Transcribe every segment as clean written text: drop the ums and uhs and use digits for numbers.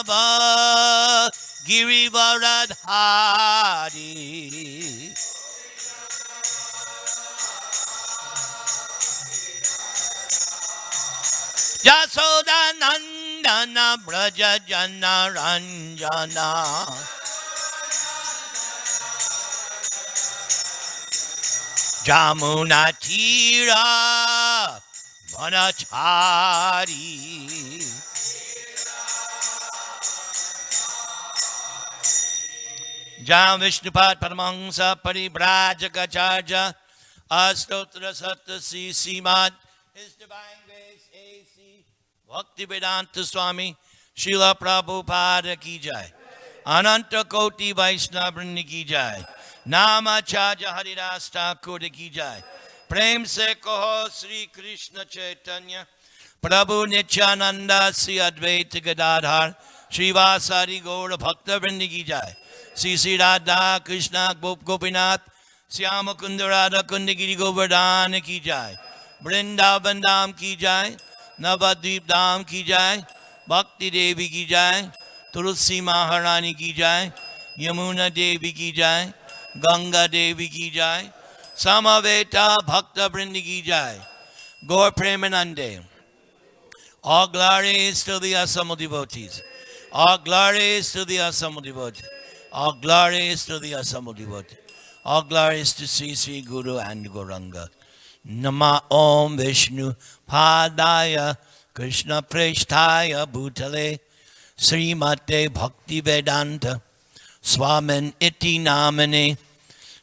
Vallabha Girivaradhari Jasoda Nandana Braja Jana Ranjana Jamuna Tira Vanachari Jam Vishnupad Paramangsa Paribrajagacharya Astotra Sattasi Simad His Divine Grace A.C. Bhaktivedanta Swami Srila Prabhupada Ki Jai Ananta Koti Vaishnavrini Ki Jai Namacharya Haridas Thakur Ki Jai Prem Se Kaho Sri Krishna Chaitanya Prabhu Nityananda Sri Advaita Gadadhar Srivasari Gaura Bhakta Vrindi Ki Jai Sri Radha Krishna Gopinath Syama Kunda Radha Kunda Giri Govardhana Ki Jai Vrindavan Dham Ki Jai Navadvip Dham Ki Jai Bhakti Devi Ki Jai Tulsi Maharani Ki Jai Yamuna Devi Ki Jai Ganga Devi Ki Jai Samaveta Bhakta Vrindi Ki Jai Gaur Premanande. All glories to the Asamo devotees. All glories to the Asamo devotees. All glories to the Asamo devotees. All glories to Sri Sri Guru and Gauranga. Nama Om Vishnu Padaya Krishna Preshtaya Bhutale Srimate Bhakti Vedanta Swamin Iti Namane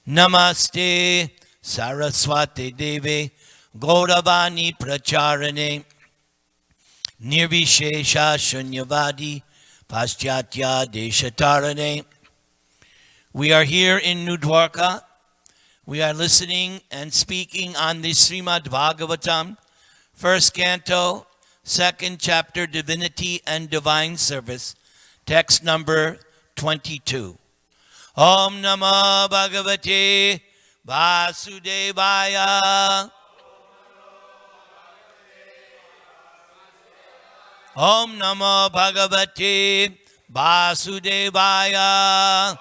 Namaste Saraswati Deve Gauravani Pracharane Nirvishesha Shunyavadi Paschatya Deshatarane. We are here in New Dwarka. We are listening and speaking on the Srimad Bhagavatam, first canto, second chapter, Divinity and Divine Service, text number 22. Om Namo Bhagavate Vasudevaya. Om Namo Bhagavate Vasudevaya.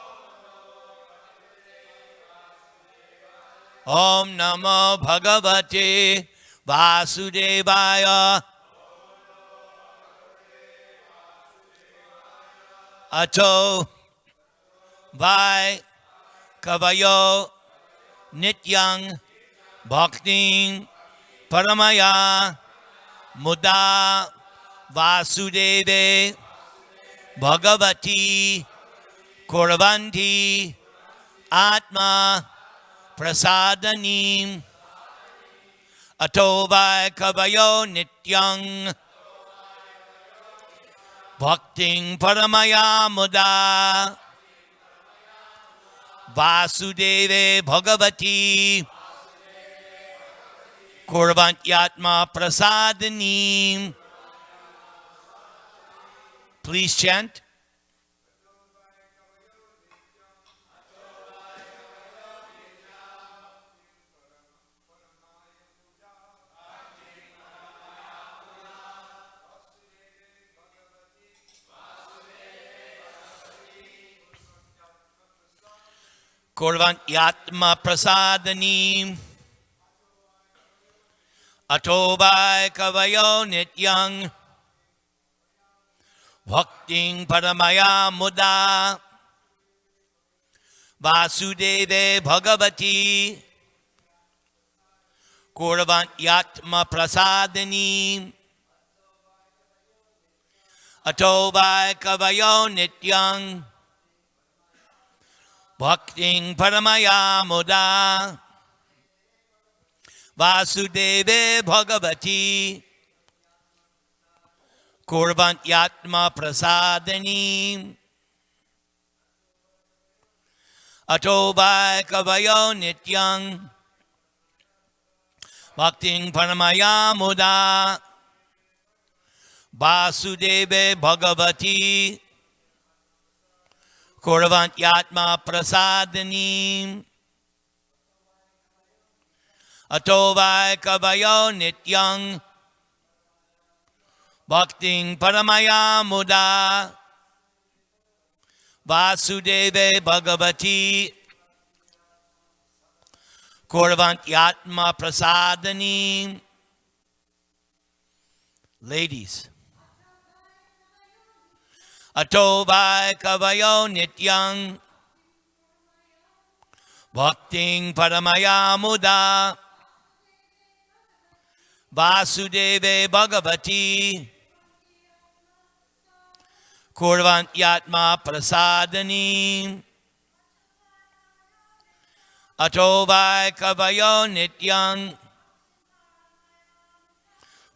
Om Namo Bhagavate Vasudevaya. Ato Vai Kavayo Nityang Bhakting Paramaya Muda Vasudeve Bhagavati Kurvanti Atma Prasadanim Atovai Kavayo Nityang Bhakting Paramaya Muda Vasudeve Bhagavati Kurvantyatma Prasadanim. Please chant. Kurvantyatma Prasadanim Atobhai Kavayo Nityang Bhakting Paramaya Muda Vasudeve Bhagavati Kurvantyatma Prasadanim Atobhai Kavayo Nityang Bhakting Paramaya Muda Vasudeve Bhagavati Kurvantyatma Prasadanim Atobhai Kavayo Nityang Bhakting Paramaya Muda Vasudeve Bhagavati Kurvantyatma Prasadanim Atobhai Kavayo Nityang Bhakting Paramaya Muda Vasudeve Bhagavati Kurvantyatma Prasadani. Ladies, Ato vai kavayo nityang Bhakting Paramaya Muda Vasudeve Bhagavati Kurvantyatma Prasadani. Ato vai kavayo nityang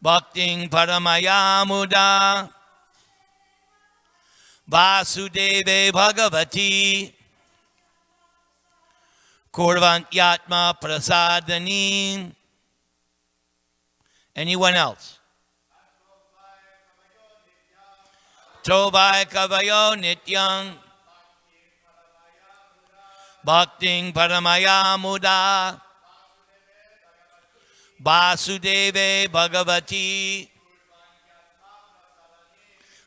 Bhakting Paramaya Muda Vasudeve Bhagavati Kurvantyatma Prasadani. Anyone else? Tovai Kavayo Nityang Bhakting Paramaya Muda Vasudeve Bhagavati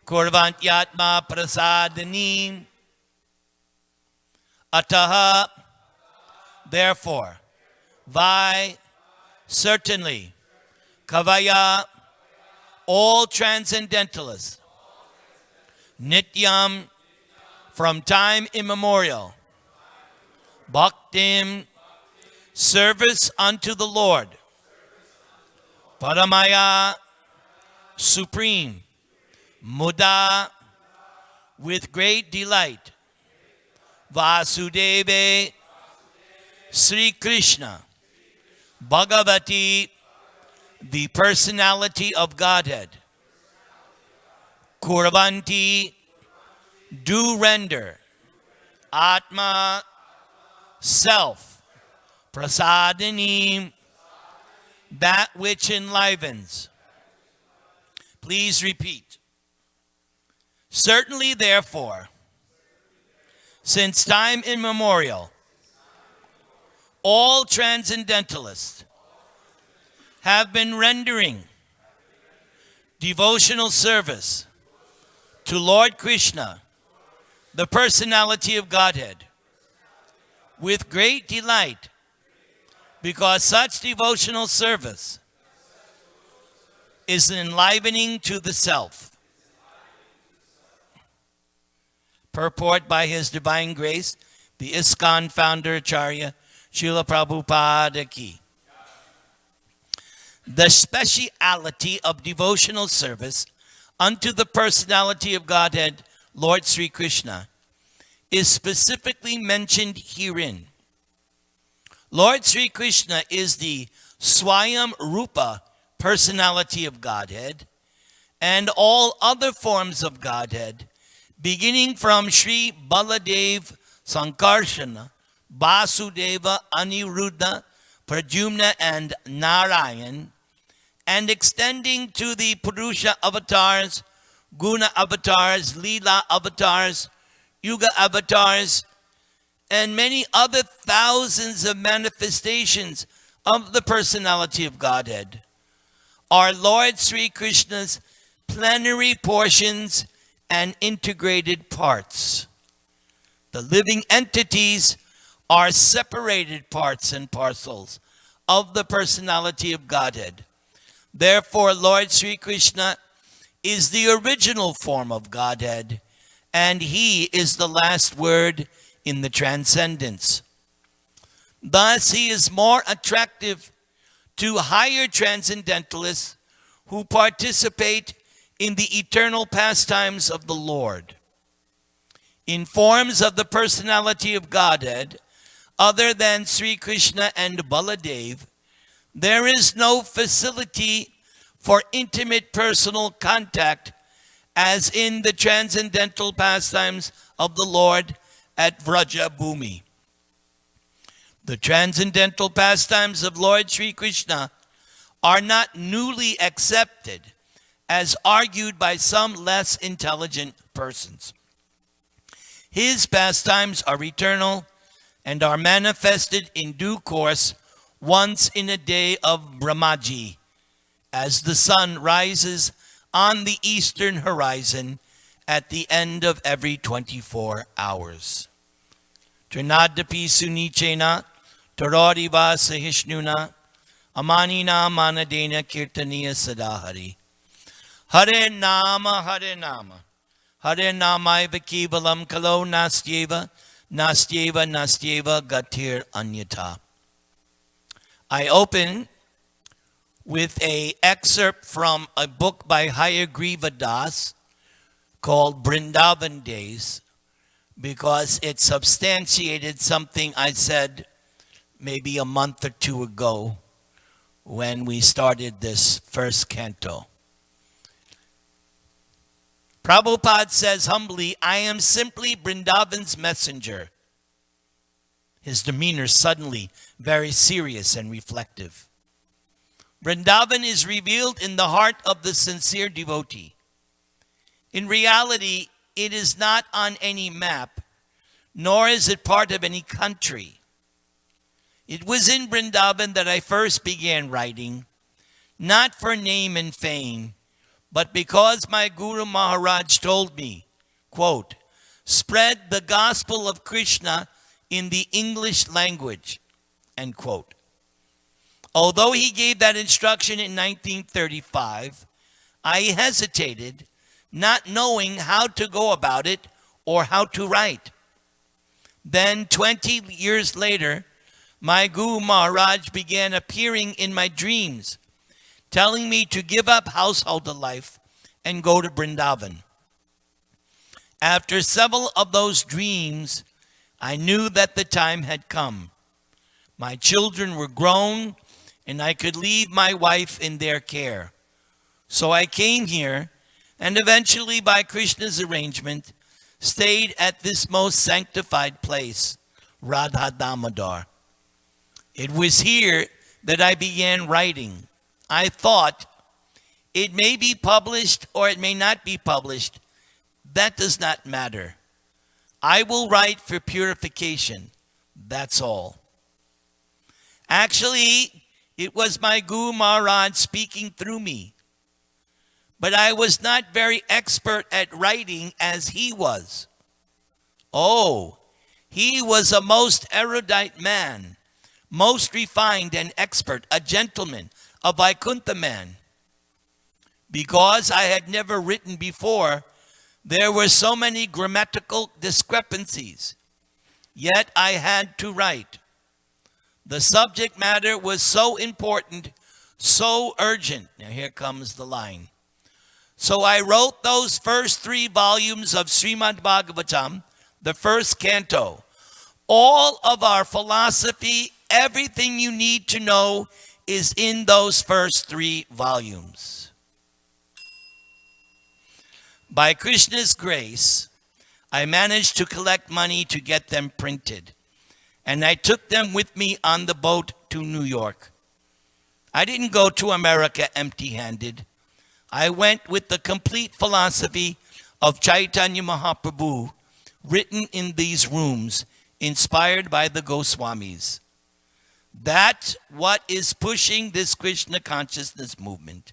Kurvantyatma Prasadani. Ataha, therefore, vai, certainly, kavaya, all transcendentalists, nityam, from time immemorial, bhaktim, service unto the Lord, paramaya, supreme, muda, with great delight, Vasudeve, Sri Krishna, Bhagavati, the personality of Godhead, Kurvanti, do render, Atma, self, Prasadani, that which enlivens. Please repeat. Certainly, therefore, since time immemorial, all transcendentalists have been rendering devotional service to Lord Krishna, the personality of Godhead, with great delight, because such devotional service is enlivening to the self. Purport by His Divine Grace, the ISKCON founder, Acharya Srila Prabhupada Ki. The speciality of devotional service unto the personality of Godhead, Lord Sri Krishna, is specifically mentioned herein. Lord Sri Krishna is the Swayam Rupa personality of Godhead, and all other forms of Godhead, beginning from Sri Baladev, Sankarshana, Vasudeva, Aniruddha, Pradyumna, and Narayan, and extending to the Purusha avatars, Guna avatars, Leela avatars, Yuga avatars, and many other thousands of manifestations of the personality of Godhead, are Lord Sri Krishna's plenary portions and integrated parts. The living entities are separated parts and parcels of the personality of Godhead. Therefore, Lord Sri Krishna is the original form of Godhead, and He is the last word in the transcendence. Thus, He is more attractive to higher transcendentalists who participate in the eternal pastimes of the Lord. In forms of the personality of Godhead, other than Sri Krishna and Baladev, there is no facility for intimate personal contact as in the transcendental pastimes of the Lord at Vraja Bhumi. The transcendental pastimes of Lord Sri Krishna are not newly accepted, as argued by some less intelligent persons. His pastimes are eternal and are manifested in due course once in a day of Brahmaji, as the sun rises on the eastern horizon at the end of every 24 hours. Trinadapi sunichena, tarodiva sahishnuna, amanina manadena kirtaniya sadahari. Hare Nama, Hare Nama. Hare Namaiva Kevalam Kalo Nastyeva, Nastyeva, Nastyeva Gatir Anyata. I open with an excerpt from a book by Hayagriva Das called Vrindavan Days, because it substantiated something I said maybe a month or two ago when we started this first canto. Prabhupada says humbly, I am simply Vrindavan's messenger. His demeanor suddenly very serious and reflective. Vrindavan is revealed in the heart of the sincere devotee. In reality, it is not on any map, nor is it part of any country. It was in Vrindavan that I first began writing, not for name and fame, but because my Guru Maharaj told me, quote, spread the gospel of Krishna in the English language, end quote. Although he gave that instruction in 1935, I hesitated, not knowing how to go about it or how to write. Then 20 years later, my Guru Maharaj began appearing in my dreams, telling me to give up household life and go to Vrindavan. After several of those dreams, I knew that the time had come. My children were grown, and I could leave my wife in their care. So I came here, and eventually, by Krishna's arrangement, stayed at this most sanctified place, Radha Damodar. It was here that I began writing. I thought, it may be published or it may not be published. That does not matter. I will write for purification. That's all. Actually, it was my Guru Maharaj speaking through me. But I was not very expert at writing as he was. Oh, he was a most erudite man, most refined and expert, a gentleman, a Vaikuntha man. Because I had never written before, there were so many grammatical discrepancies. Yet I had to write. The subject matter was so important, so urgent. Now here comes the line. So I wrote those first 3 volumes of Srimad Bhagavatam, the first canto. All of our philosophy, everything you need to know is in those first 3 volumes. By Krishna's grace, I managed to collect money to get them printed, and I took them with me on the boat to New York. I didn't go to America empty-handed. I went with the complete philosophy of Chaitanya Mahaprabhu, written in these rooms, inspired by the Goswamis. That's what is pushing this Krishna consciousness movement.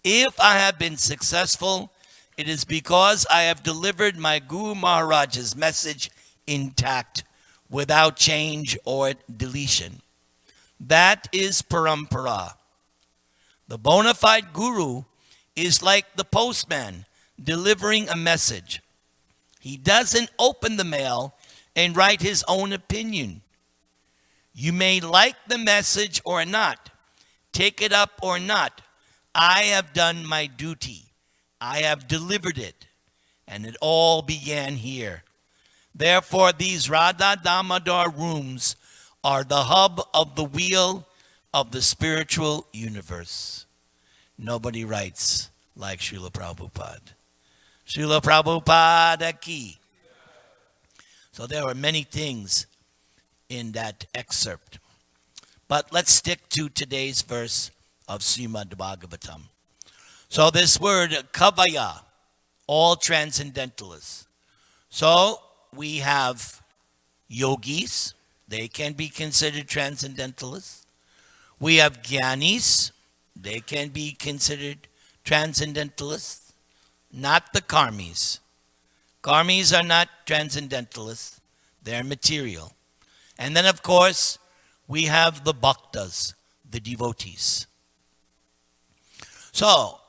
If I have been successful, it is because I have delivered my Guru Maharaj's message intact, without change or deletion. That is parampara. The bona fide guru is like the postman delivering a message. He doesn't open the mail and write his own opinion. You may like the message or not, take it up or not. I have done my duty. I have delivered it. And it all began here. Therefore, these Radha Damodar rooms are the hub of the wheel of the spiritual universe. Nobody writes like Srila Prabhupada. Srila Prabhupada ki. So there are many things in that excerpt. But let's stick to today's verse of Srimad Bhagavatam. So this word, kavaya, all transcendentalists. So we have yogis, they can be considered transcendentalists. We have jnanis, they can be considered transcendentalists, not the karmis. Karmis are not transcendentalists. They're material. And then, of course, we have the bhaktas, the devotees. So,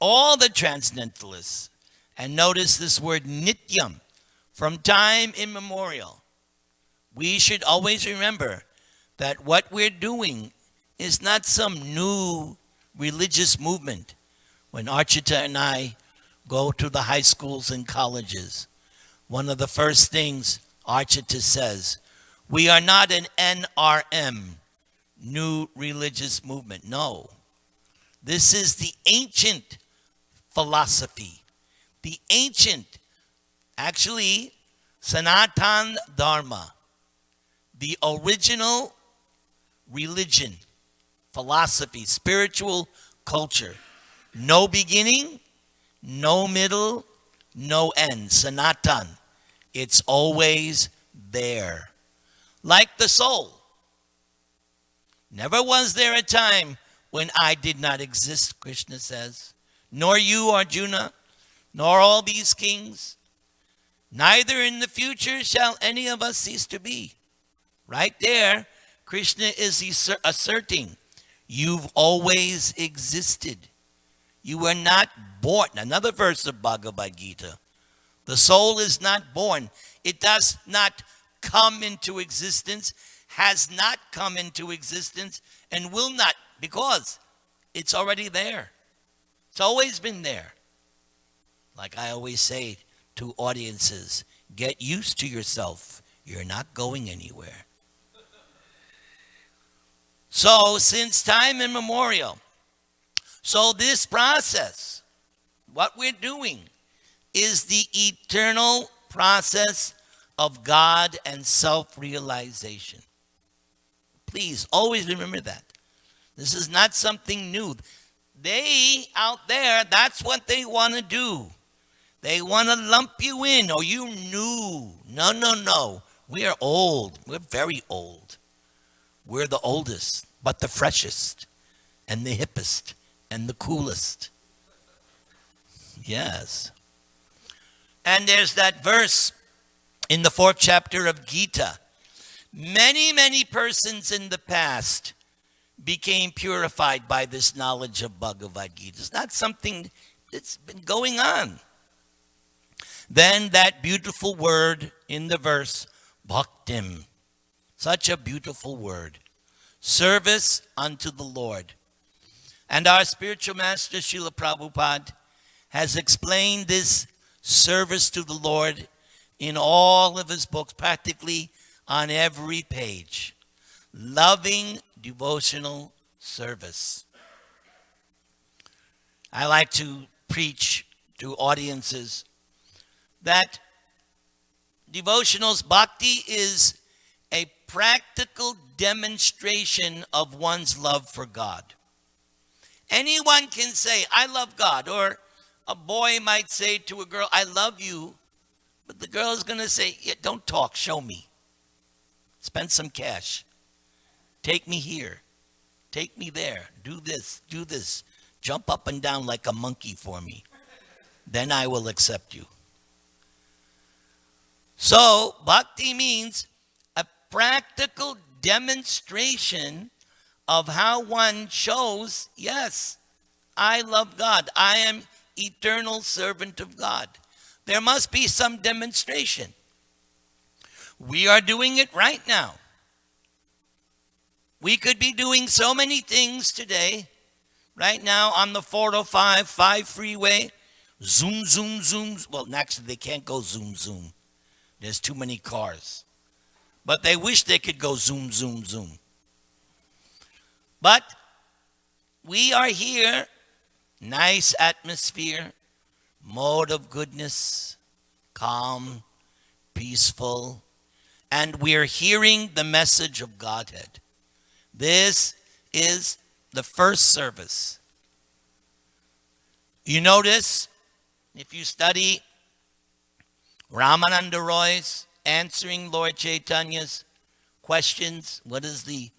all the transcendentalists, and notice this word nityam, from time immemorial, we should always remember that what we're doing is not some new religious movement. When Archita and I go to the high schools and colleges, one of the first things Archita says, we are not an NRM, new religious movement. No. This is the ancient philosophy. The ancient, actually, Sanatan Dharma. The original religion, philosophy, spiritual culture. No beginning, no middle, no end. Sanatan. It's always there. Like the soul. Never was there a time when I did not exist, Krishna says. Nor you, Arjuna, nor all these kings. Neither in the future shall any of us cease to be. Right there, Krishna is asserting, you've always existed. You were not born. Another verse of Bhagavad Gita. The soul is not born. It does not come into existence, has not come into existence, and will not, because it's already there. It's always been there. Like I always say to audiences, get used to yourself. You're not going anywhere. So, since time immemorial, so this process, what we're doing, is the eternal process of God and self-realization. Please, always remember that. This is not something new. They, out there, that's what they want to do. They want to lump you in. Oh, you new. No, no, no. We are old. We're very old. We're the oldest, but the freshest, and the hippest, and the coolest. Yes. And there's that verse in the 4th chapter of Gita. Many, many persons in the past became purified by this knowledge of Bhagavad Gita. It's not something that's been going on. Then that beautiful word in the verse, bhaktim. Such a beautiful word. Service unto the Lord. And our spiritual master, Srila Prabhupada, has explained this service to the Lord in all of his books, practically on every page. Loving devotional service. I like to preach to audiences that devotionals, bhakti is a practical demonstration of one's love for God. Anyone can say, I love God. Or a boy might say to a girl, I love you. But the girl is going to say, yeah, don't talk, show me. Spend some cash. Take me here. Take me there. Do this, do this. Jump up and down like a monkey for me. Then I will accept you. So, bhakti means a practical demonstration of how one shows, yes, I love God. I am eternal servant of God. There must be some demonstration. We are doing it right now. We could be doing so many things today. Right now on the 405 freeway, zoom, zoom, zoom. Well, actually, they can't go zoom, zoom. There's too many cars. But they wish they could go zoom, zoom, zoom. But we are here, nice atmosphere, mode of goodness, calm, peaceful, and we're hearing the message of Godhead. This is the first service. You notice, if you study Ramananda Roy's answering Lord Chaitanya's questions, what is the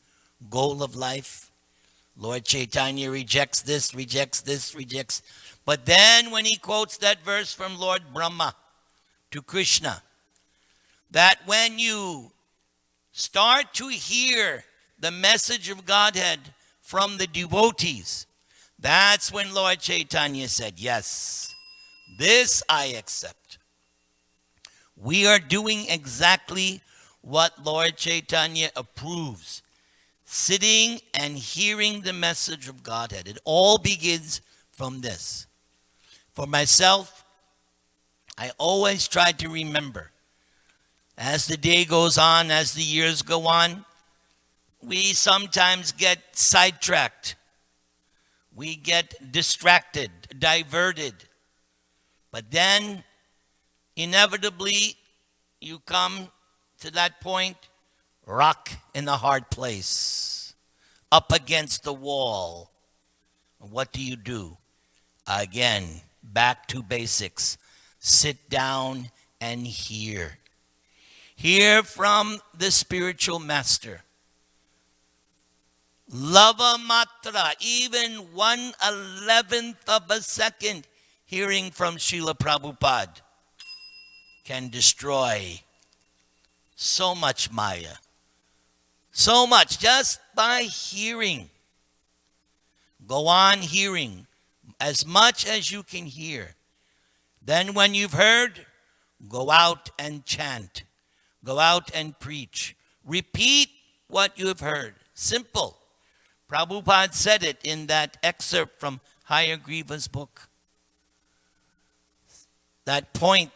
goal of life? Lord Chaitanya rejects this, rejects. But then when he quotes that verse from Lord Brahma to Krishna, that when you start to hear the message of Godhead from the devotees, that's when Lord Chaitanya said, yes, this I accept. We are doing exactly what Lord Chaitanya approves. Sitting and hearing the message of Godhead. It all begins from this. For myself, I always try to remember, as the day goes on, as the years go on, we sometimes get sidetracked. We get distracted, diverted. But then, inevitably, you come to that point, rock in the hard place, up against the wall. What do? Again, back to basics. Sit down and hear. Hear from the spiritual master. Lava matra, even 1/11th of a second, hearing from Srila Prabhupada can destroy so much Maya. So much, just by hearing. Go on hearing as much as you can hear. Then when you've heard, go out and chant. Go out and preach. Repeat what you have heard. Simple. Prabhupada said it in that excerpt from Hayagriva's book. That point,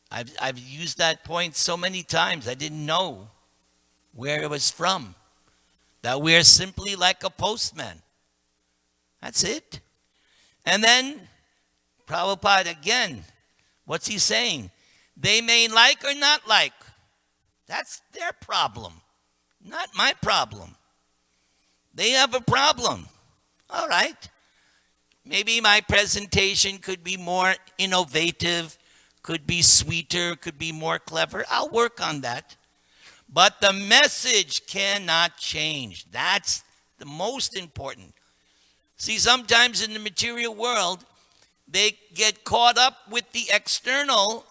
I've used that point so many times, I didn't know where it was from. That we're simply like a postman. That's it. And then, Prabhupada again, what's he saying? They may like or not like. That's their problem, not my problem. They have a problem. All right. Maybe my presentation could be more innovative, could be sweeter, could be more clever. I'll work on that. But the message cannot change. That's the most important. See, sometimes in the material world, they get caught up with the external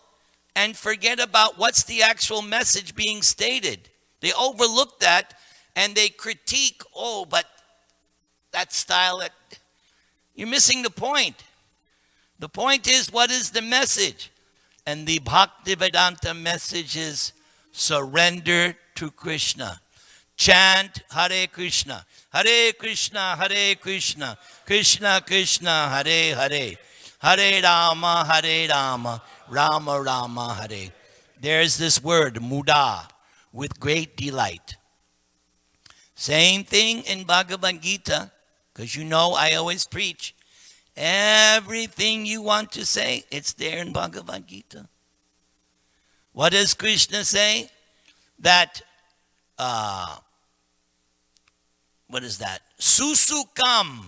and forget about what's the actual message being stated. They overlook that and they critique, but that style, you're missing the point. The point is, what is the message? And the Bhaktivedanta message is surrender to Krishna. Chant Hare Krishna, Hare Krishna, Hare Krishna, Krishna Krishna, Hare Hare, Hare Rama, Rama Rama, Hare. There's this word, muda, with great delight. Same thing in Bhagavad Gita, because I always preach. Everything you want to say, it's there in Bhagavad Gita. What does Krishna say? That, what is that? Susukam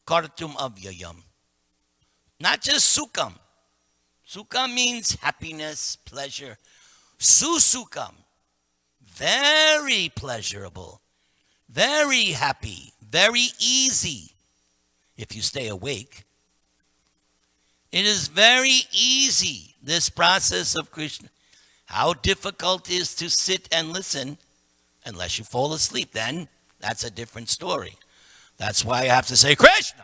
kartum avyayam. Not just sukam. Sukam means happiness, pleasure. Susukam, very pleasurable, very happy, very easy if you stay awake. It is very easy, this process of Krishna. How difficult it is to sit and listen, unless you fall asleep, then that's a different story. That's why I have to say, Krishna!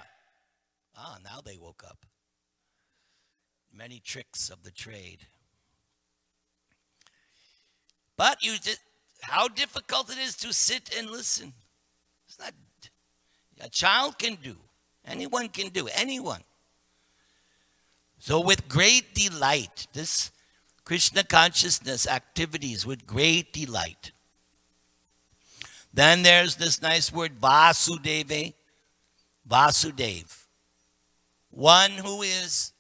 Now they woke up. Many tricks of the trade. But how difficult it is to sit and listen. It's not, a child can do. Anyone can do, anyone. So with great delight, this Krishna consciousness activities with great delight. Then there's this nice word, Vasudeva. Vasudev. One who is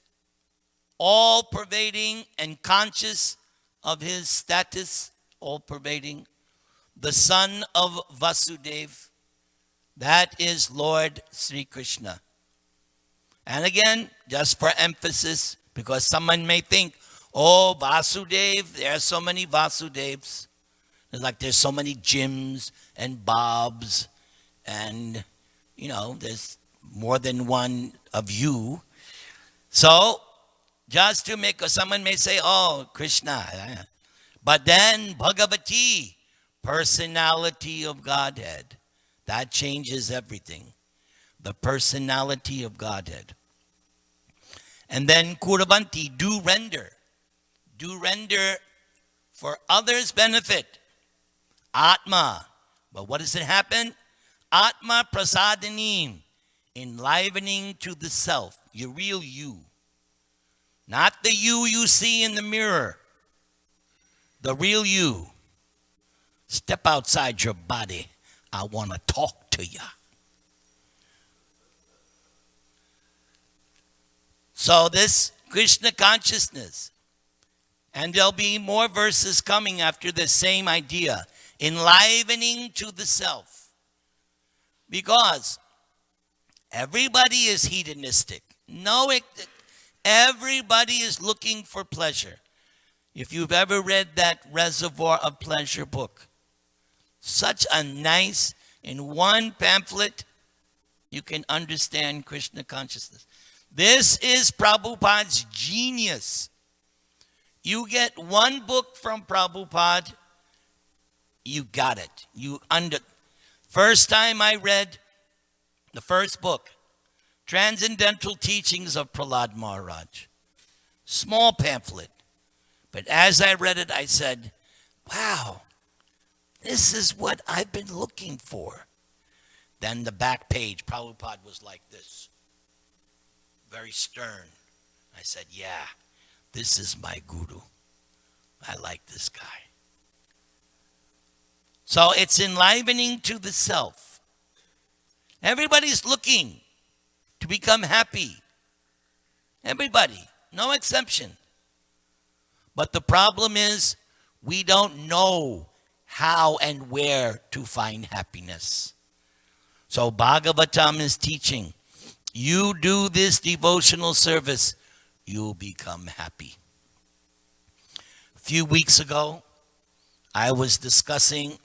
all-pervading and conscious of his status, all-pervading. The son of Vasudeva. That is Lord Sri Krishna. And again, just for emphasis, because someone may think, Vasudeva, there are so many Vasudevs. There's so many Jims and Bobs and there's more than one of you. So, just to make, someone may say, oh, Krishna. But then Bhagavati, personality of Godhead. That changes everything. The personality of Godhead. And then Kuravanti, do render. Do render for others' benefit. Atma. But what does it happen? Atma prasadanim. Enlivening to the self. Your real you. Not the you see in the mirror. The real you. Step outside your body. I want to talk to you. So this Krishna consciousness, and there'll be more verses coming after the same idea, enlivening to the self. Because everybody is hedonistic. Everybody is looking for pleasure. If you've ever read that Reservoir of Pleasure book, such a nice, in one pamphlet, you can understand Krishna consciousness. This is Prabhupada's genius. You get one book from Prabhupada, you got it. First time I read the first book, Transcendental Teachings of Prahlad Maharaj. Small pamphlet. But as I read it, I said, wow, this is what I've been looking for. Then the back page, Prabhupada was like this. Very stern. I said, yeah, this is my guru. I like this guy. So it's enlivening to the self. Everybody's looking to become happy. Everybody, no exception. But the problem is we don't know how and where to find happiness. So Bhagavatam is teaching, you do this devotional service, you'll become happy. A few weeks ago, I was discussing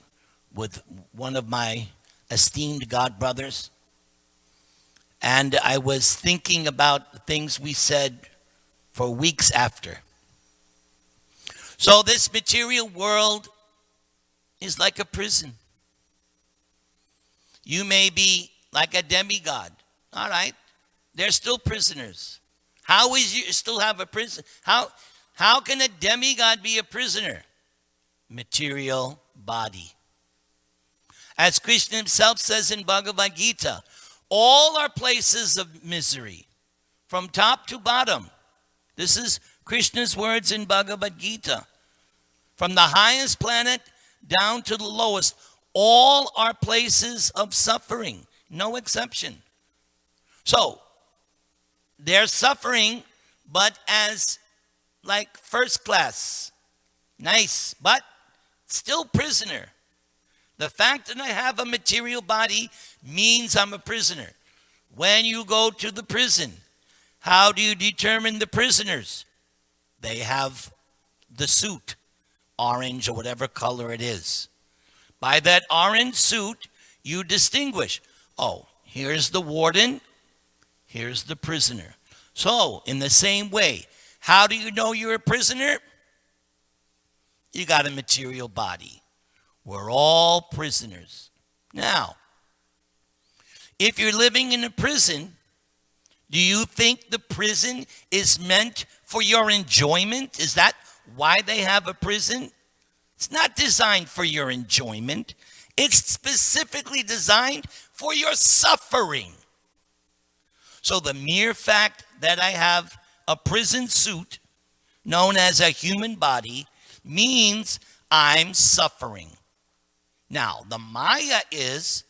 with one of my esteemed God brothers, and I was thinking about the things we said for weeks after. So this material world is like a prison. You may be like a demigod. All right. They're still prisoners. How is you still have a prison? How can a demigod be a prisoner? Material body. As Krishna himself says in Bhagavad Gita, all are places of misery, from top to bottom. This is Krishna's words in Bhagavad Gita. From the highest planet down to the lowest, all are places of suffering, no exception. So, they're suffering, but as like first class, nice, but still prisoner. The fact that I have a material body means I'm a prisoner. When you go to the prison, how do you determine the prisoners? They have the suit, orange or whatever color it is. By that orange suit, you distinguish, oh, here's the warden, here's the prisoner. So, in the same way, how do you know you're a prisoner? You got a material body. We're all prisoners. Now, if you're living in a prison, do you think the prison is meant for your enjoyment? Is that why they have a prison? It's not designed for your enjoyment. It's specifically designed for your suffering. So the mere fact that I have a prison suit known as a human body means I'm suffering. Now, the Maya is,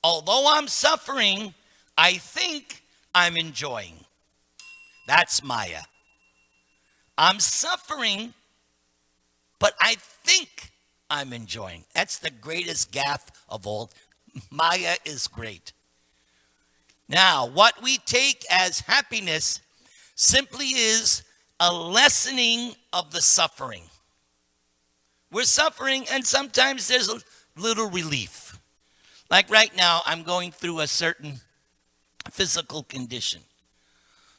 although I'm suffering, I think I'm enjoying. That's Maya. I'm suffering, but I think I'm enjoying. That's the greatest gaffe of all. Maya is great. Now, what we take as happiness simply is a lessening of the suffering. We're suffering, and sometimes there's a little relief. Like right now, I'm going through a certain physical condition.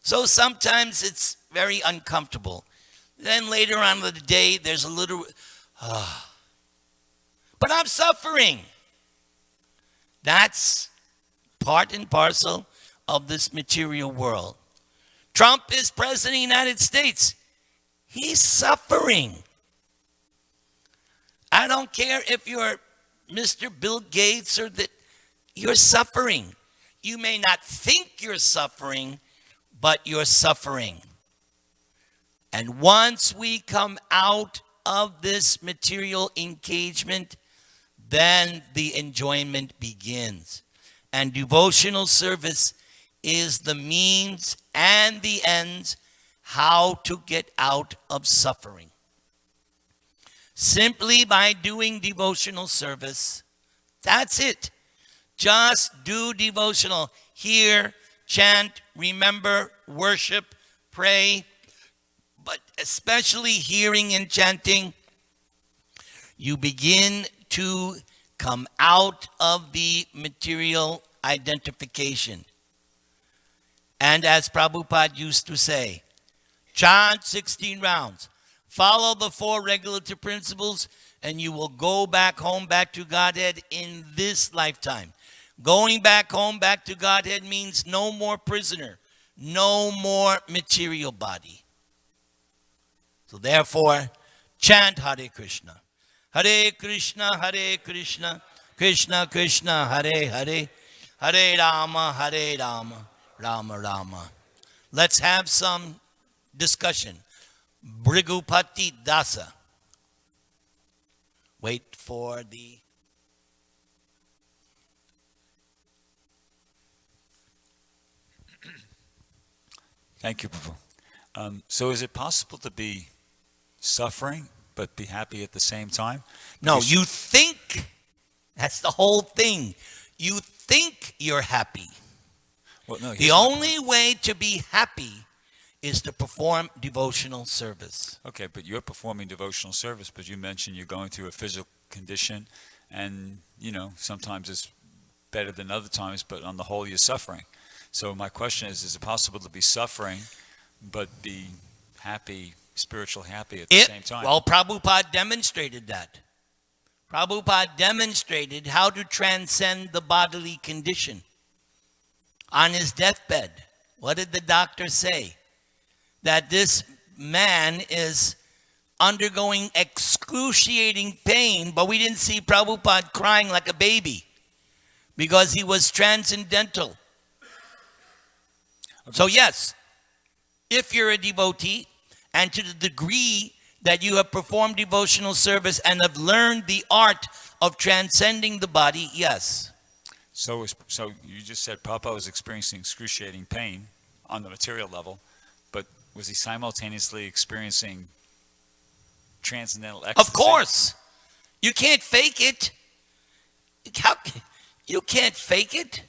So sometimes it's very uncomfortable. Then later on in the day, there's a little, but I'm suffering. That's part and parcel of this material world. Trump is president of the United States. He's suffering. I don't care if you're Mr. Bill Gates or that, you're suffering. You may not think you're suffering, but you're suffering. And once we come out of this material engagement, then the enjoyment begins. And devotional service is the means and the ends how to get out of suffering. Simply by doing devotional service, that's it. Just do devotional. Hear, chant, remember, worship, pray. But especially hearing and chanting, you begin to come out of the material identification. And as Prabhupada used to say, chant 16 rounds. Follow the 4 regulative principles, and you will go back home, back to Godhead in this lifetime. Going back home, back to Godhead means no more prisoner, no more material body. So therefore, chant Hare Krishna. Hare Krishna, Hare Krishna, Krishna Krishna, Hare Hare, Hare Rama, Rama Rama. Let's have some discussion. Brigupati Dasa. Wait for the... Thank you, Prabhu. So is it possible to be suffering but be happy at the same time? No, you think. That's the whole thing. You think you're happy. Well, no, the only way to be happy is to perform devotional service. Okay, but you're performing devotional service, but you mentioned you're going through a physical condition, and, sometimes it's better than other times, but on the whole, you're suffering. So my question is it possible to be suffering but be happy, spiritual happy at the same time? Well, Prabhupada demonstrated that. Prabhupada demonstrated how to transcend the bodily condition. On his deathbed, what did the doctor say? That this man is undergoing excruciating pain, but we didn't see Prabhupada crying like a baby because he was transcendental. Okay. So yes, if you're a devotee, and to the degree that you have performed devotional service and have learned the art of transcending the body, yes. So you just said Prabhupada was experiencing excruciating pain on the material level, but was he simultaneously experiencing transcendental ecstasy? Of course. You can't fake it. You can't fake it.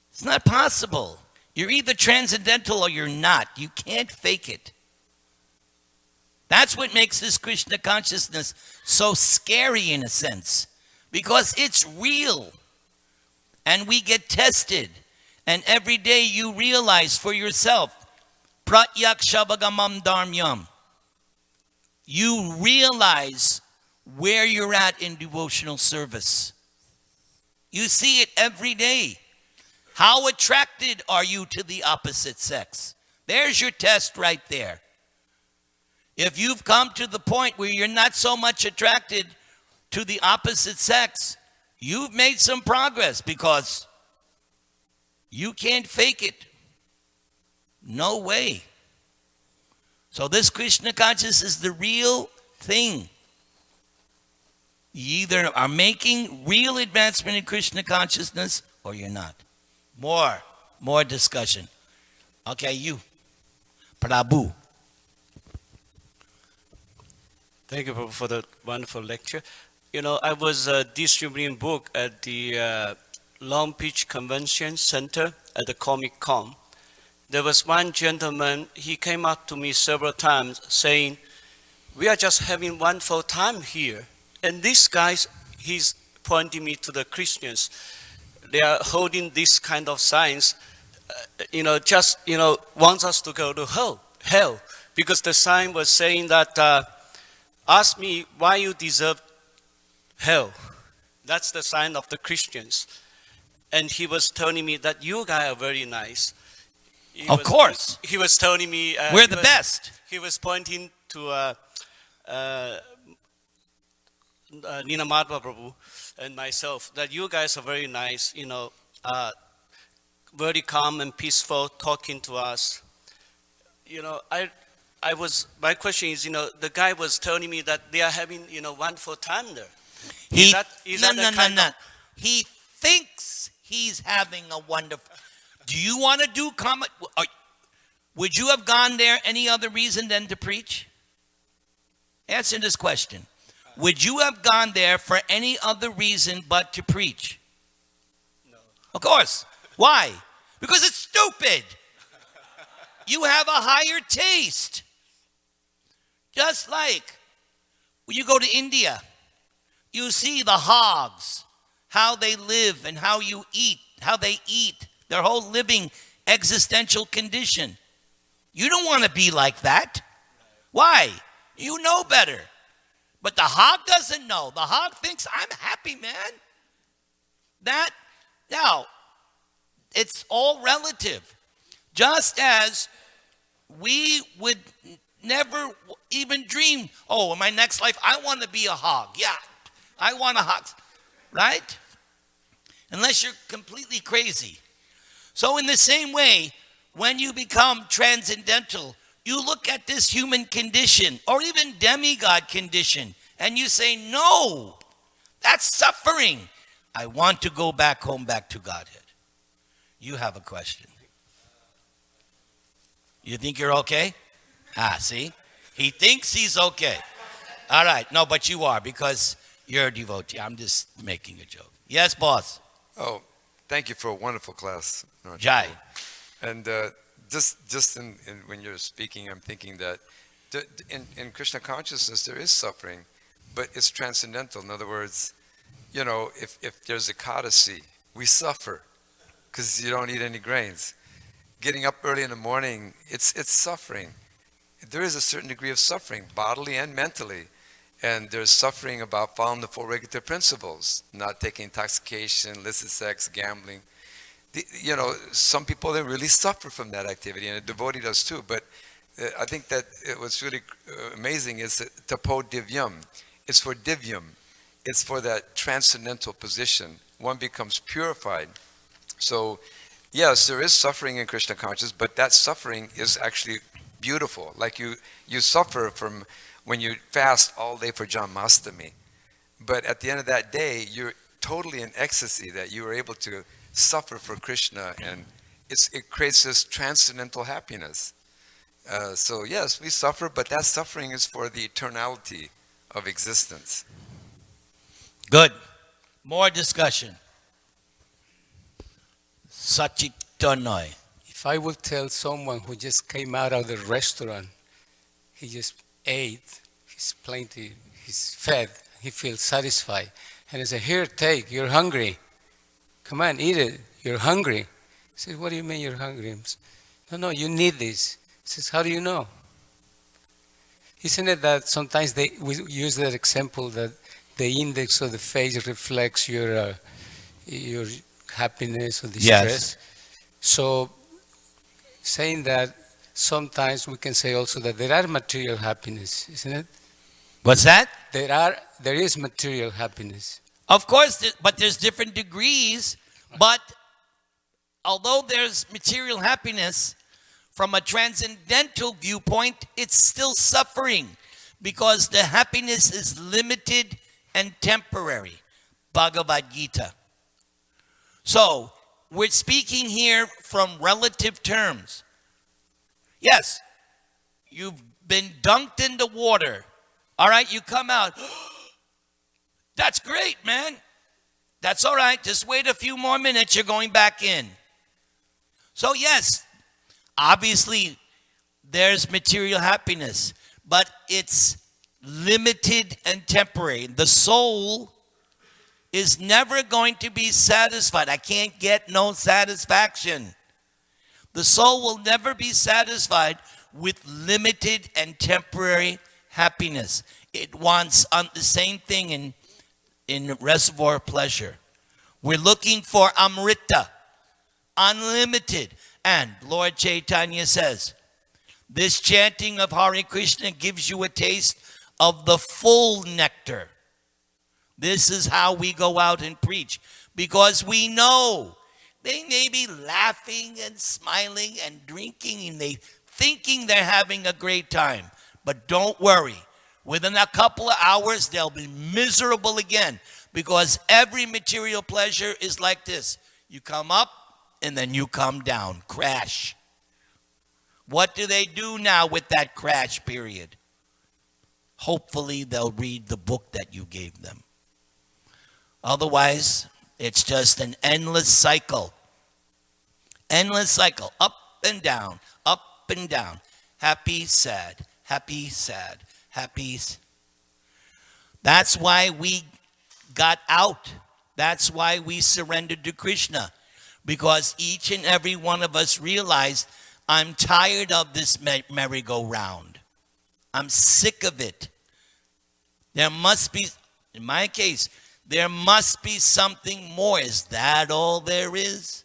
It's not possible. You're either transcendental or you're not. You can't fake it. That's what makes this Krishna consciousness so scary in a sense, because it's real. And we get tested. And every day you realize for yourself, Pratyakshabagamam dharmyam. You realize where you're at in devotional service. You see it every day. How attracted are you to the opposite sex? There's your test right there. If you've come to the point where you're not so much attracted to the opposite sex, you've made some progress, because you can't fake it. No way. So this Krishna consciousness is the real thing. You either are making real advancement in Krishna consciousness or you're not. More discussion. Okay, you. Prabhu. Thank you, Prabhu, for the wonderful lecture. I was distributing book at the Long Beach Convention Center at the Comic Con. There was one gentleman, he came up to me several times saying, "We are just having wonderful time here." And these guys, he's pointing me to the Christians. They are holding this kind of signs, just, wants us to go to hell. Because the sign was saying that, ask me why you deserve hell. That's the sign of the Christians. And he was telling me that you guys are very nice. Of course. He was telling me... We're the best. He was pointing to Nirantara Prabhu and myself, that you guys are very nice, very calm and peaceful, talking to us. My question is, the guy was telling me that they are having, wonderful time there. He thinks he's having a wonderful... Do you want to do comment? Would you have gone there any other reason than to preach? Answer this question. Would you have gone there for any other reason but to preach? No. Of course. Why? Because it's stupid. You have a higher taste. Just like when you go to India, you see the hogs, how they live and how they eat, their whole living existential condition. You don't want to be like that. Why? You know better. But the hog doesn't know. The hog thinks, I'm happy, man. Now, it's all relative. Just as we would never even dream, in my next life, I want to be a hog. Yeah, I want a hog. Right? Unless you're completely crazy. So in the same way, when you become transcendental, you look at this human condition or even demigod condition and you say, no, that's suffering. I want to go back home, back to Godhead. You have a question. You think you're okay? See? He thinks he's okay. All right. No, but you are because you're a devotee. I'm just making a joke. Yes, boss. Oh, thank you for a wonderful class. Jai. And just in when you're speaking, I'm thinking that in Krishna consciousness there is suffering, but it's transcendental. In other words, if there's a Ekadasi, we suffer because you don't eat any grains. Getting up early in the morning, it's suffering. There is a certain degree of suffering, bodily and mentally. And there's suffering about following the four regulative principles, not taking intoxication, illicit sex, gambling. Some people, they really suffer from that activity, and a devotee does too. But I think that what's really amazing is tapo divyam. It's for divyam. It's for that transcendental position. One becomes purified. So, yes, there is suffering in Krishna consciousness, but that suffering is actually beautiful. Like you suffer from when you fast all day for Janmashtami. But at the end of that day, you're totally in ecstasy that you were able to suffer for Krishna, and it creates this transcendental happiness. So yes, we suffer, but that suffering is for the eternality of existence. Good. More discussion. Sachitanoi. If I would tell someone who just came out of the restaurant, he just ate, he's plenty, he's fed, he feels satisfied, and I say, here, take, you're hungry. Come on, eat it, you're hungry. He says, what do you mean you're hungry? No, you need this. He says, how do you know? Isn't it that sometimes we use that example that the index of the face reflects your happiness or distress? Yes. So saying that, sometimes we can say also that there are material happiness, isn't it? What's that? There is material happiness. Of course, but there's different degrees. But although there's material happiness, from a transcendental viewpoint, it's still suffering because the happiness is limited and temporary. Bhagavad Gita. So, we're speaking here from relative terms. Yes, you've been dunked in the water. All right, you come out. That's great, man. That's all right. Just wait a few more minutes. You're going back in. So yes, obviously there's material happiness, but it's limited and temporary. The soul is never going to be satisfied. I can't get no satisfaction. The soul will never be satisfied with limited and temporary happiness. It wants the same thing in reservoir pleasure. We're looking for Amrita, unlimited. And Lord Chaitanya says, this chanting of Hare Krishna gives you a taste of the full nectar. This is how we go out and preach, because we know they may be laughing and smiling and drinking and thinking they're having a great time. But don't worry. Within a couple of hours, they'll be miserable again, because every material pleasure is like this. You come up and then you come down. Crash. What do they do now with that crash period? Hopefully, they'll read the book that you gave them. Otherwise, it's just an endless cycle. Endless cycle. Up and down. Up and down. Happy, sad. Happy, sad. Happy. That's why we got out. That's why we surrendered to Krishna. Because each and every one of us realized, I'm tired of this merry-go-round. I'm sick of it. There must be, in my case, there must be something more. Is that all there is?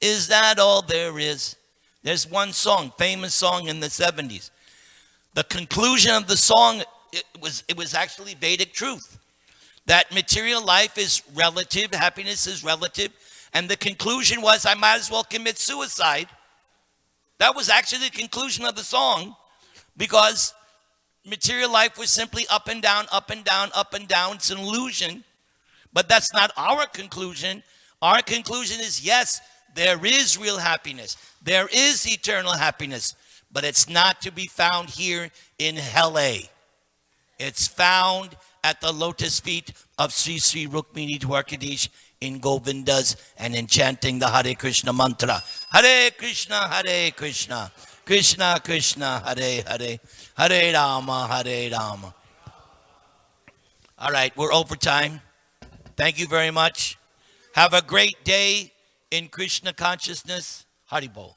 Is that all there is? There's one song, famous song in the 70s. The conclusion of the song, it was actually Vedic truth. That material life is relative, happiness is relative. And the conclusion was, I might as well commit suicide. That was actually the conclusion of the song, because material life was simply up and down, up and down, up and down. It's an illusion. But that's not our conclusion. Our conclusion is, yes, there is real happiness. There is eternal happiness. But it's not to be found here in LA. It's found at the lotus feet of Sri Sri Rukmini Dwarkadish in Govindas and in chanting the Hare Krishna mantra. Hare Krishna, Hare Krishna, Krishna Krishna, Hare Hare, Hare Rama, Hare Rama. All right, we're over time. Thank you very much. Have a great day in Krishna consciousness. Haribol.